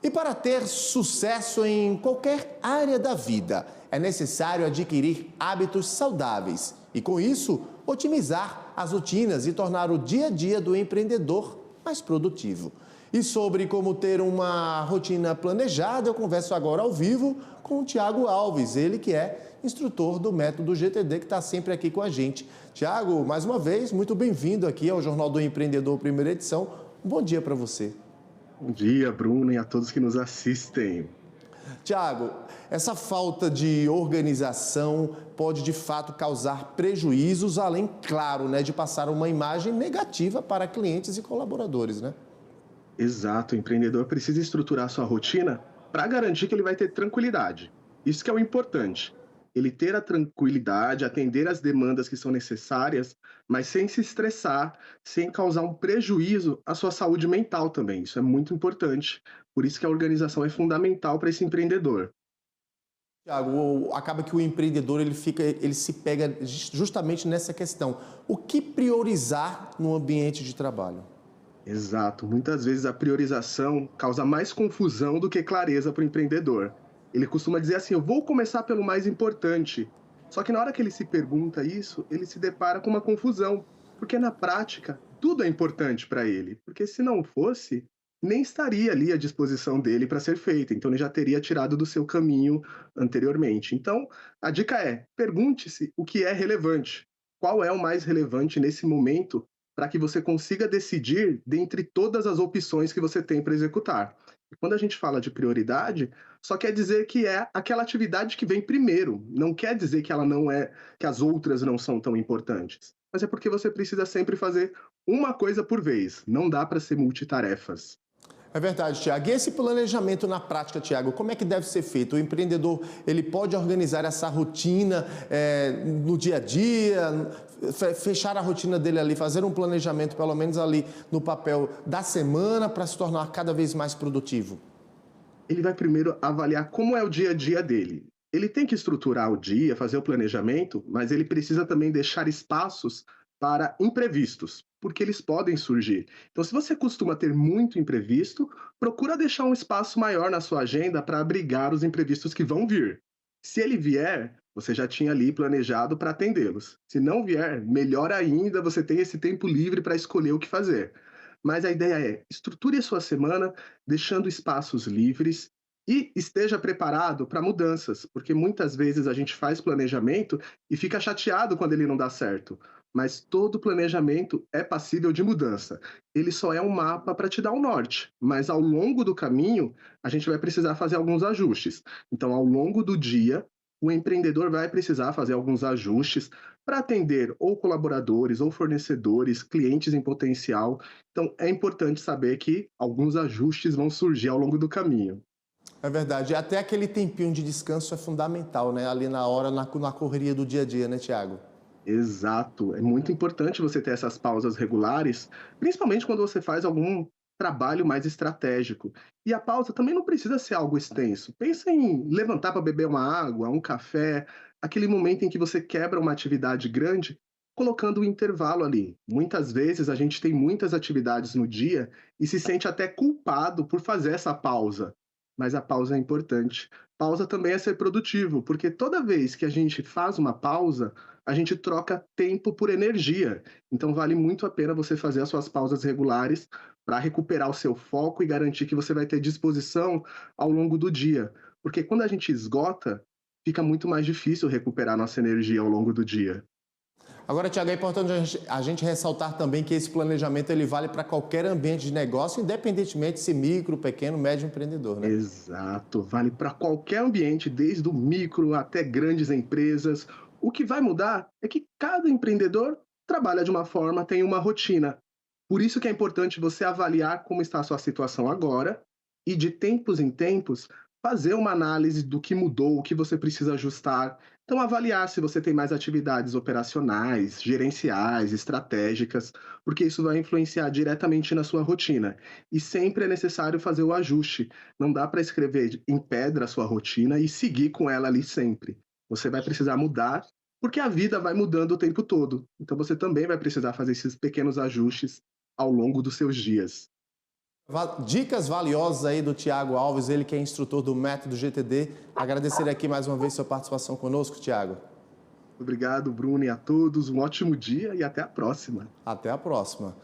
E para ter sucesso em qualquer área da vida, é necessário adquirir hábitos saudáveis e, com isso, otimizar as rotinas e tornar o dia a dia do empreendedor mais produtivo. E sobre como ter uma rotina planejada, eu converso agora ao vivo com o Tiago Alves, ele que é instrutor do Método GTD, que está sempre aqui com a gente. Tiago, mais uma vez, muito bem-vindo aqui ao Jornal do Empreendedor, primeira edição. Um bom dia para você. Bom dia, Bruno, e a todos que nos assistem. Tiago, essa falta de organização pode de fato causar prejuízos, além, claro, de passar uma imagem negativa para clientes e colaboradores, né? Exato, o empreendedor precisa estruturar sua rotina para garantir que ele vai ter tranquilidade. Isso que é o importante. Ele ter a tranquilidade, atender às demandas que são necessárias, mas sem se estressar, sem causar um prejuízo à sua saúde mental também. Isso é muito importante. Por isso que a organização é fundamental para esse empreendedor. Tiago, acaba que o empreendedor ele se pega justamente nessa questão. O que priorizar no ambiente de trabalho? Exato. Muitas vezes a priorização causa mais confusão do que clareza para o empreendedor. Ele costuma dizer assim: eu vou começar pelo mais importante. Só que na hora que ele se pergunta isso, ele se depara com uma confusão, porque na prática tudo é importante para ele, porque se não fosse, nem estaria ali à disposição dele para ser feito, então ele já teria tirado do seu caminho anteriormente. Então, a dica é: pergunte-se o que é relevante, qual é o mais relevante nesse momento para que você consiga decidir dentre todas as opções que você tem para executar. E quando a gente fala de prioridade, só quer dizer que é aquela atividade que vem primeiro, não quer dizer que ela não é, que as outras não são tão importantes. Mas é porque você precisa sempre fazer uma coisa por vez, não dá para ser multitarefas. É verdade, Tiago. E esse planejamento na prática, Tiago, como é que deve ser feito? O empreendedor, ele pode organizar essa rotina no dia a dia, fechar a rotina dele ali, fazer um planejamento, pelo menos ali no papel da semana, para se tornar cada vez mais produtivo? Ele vai primeiro avaliar como é o dia a dia dele. Ele tem que estruturar o dia, fazer o planejamento, mas ele precisa também deixar espaços para imprevistos, porque eles podem surgir. Então, se você costuma ter muito imprevisto, procura deixar um espaço maior na sua agenda para abrigar os imprevistos que vão vir. Se ele vier, você já tinha ali planejado para atendê-los. Se não vier, melhor ainda, você tem esse tempo livre para escolher o que fazer. Mas a ideia é: estruture a sua semana, deixando espaços livres e esteja preparado para mudanças, porque muitas vezes a gente faz planejamento e fica chateado quando ele não dá certo. Mas todo planejamento é passível de mudança. Ele só é um mapa para te dar um norte, mas ao longo do caminho a gente vai precisar fazer alguns ajustes. Então, ao longo do dia, o empreendedor vai precisar fazer alguns ajustes para atender ou colaboradores, ou fornecedores, clientes em potencial. Então, é importante saber que alguns ajustes vão surgir ao longo do caminho. É verdade. E até aquele tempinho de descanso é fundamental, né? Ali na hora, na correria do dia a dia, né, Tiago? Exato. É muito importante você ter essas pausas regulares, principalmente quando você faz algum trabalho mais estratégico. E a pausa também não precisa ser algo extenso. Pensa em levantar para beber uma água, um café, aquele momento em que você quebra uma atividade grande, colocando um intervalo ali. Muitas vezes a gente tem muitas atividades no dia e se sente até culpado por fazer essa pausa. Mas a pausa é importante. Pausa também é ser produtivo, porque toda vez que a gente faz uma pausa, a gente troca tempo por energia. Então vale muito a pena você fazer as suas pausas regulares para recuperar o seu foco e garantir que você vai ter disposição ao longo do dia. Porque quando a gente esgota, fica muito mais difícil recuperar nossa energia ao longo do dia. Agora, Tiago, é importante a gente ressaltar também que esse planejamento ele vale para qualquer ambiente de negócio, independentemente se micro, pequeno, médio empreendedor, né? Exato, vale para qualquer ambiente, desde o micro até grandes empresas. O que vai mudar é que cada empreendedor trabalha de uma forma, tem uma rotina. Por isso que é importante você avaliar como está a sua situação agora e, de tempos em tempos, fazer uma análise do que mudou, o que você precisa ajustar. Então, avaliar se você tem mais atividades operacionais, gerenciais, estratégicas, porque isso vai influenciar diretamente na sua rotina. E sempre é necessário fazer o ajuste. Não dá para escrever em pedra a sua rotina e seguir com ela ali sempre. Você vai precisar mudar, porque a vida vai mudando o tempo todo. Então, você também vai precisar fazer esses pequenos ajustes ao longo dos seus dias. Dicas valiosas aí do Tiago Alves, ele que é instrutor do Método GTD. Agradecer aqui mais uma vez sua participação conosco, Tiago. Obrigado, Bruno, e a todos. Um ótimo dia e até a próxima. Até a próxima.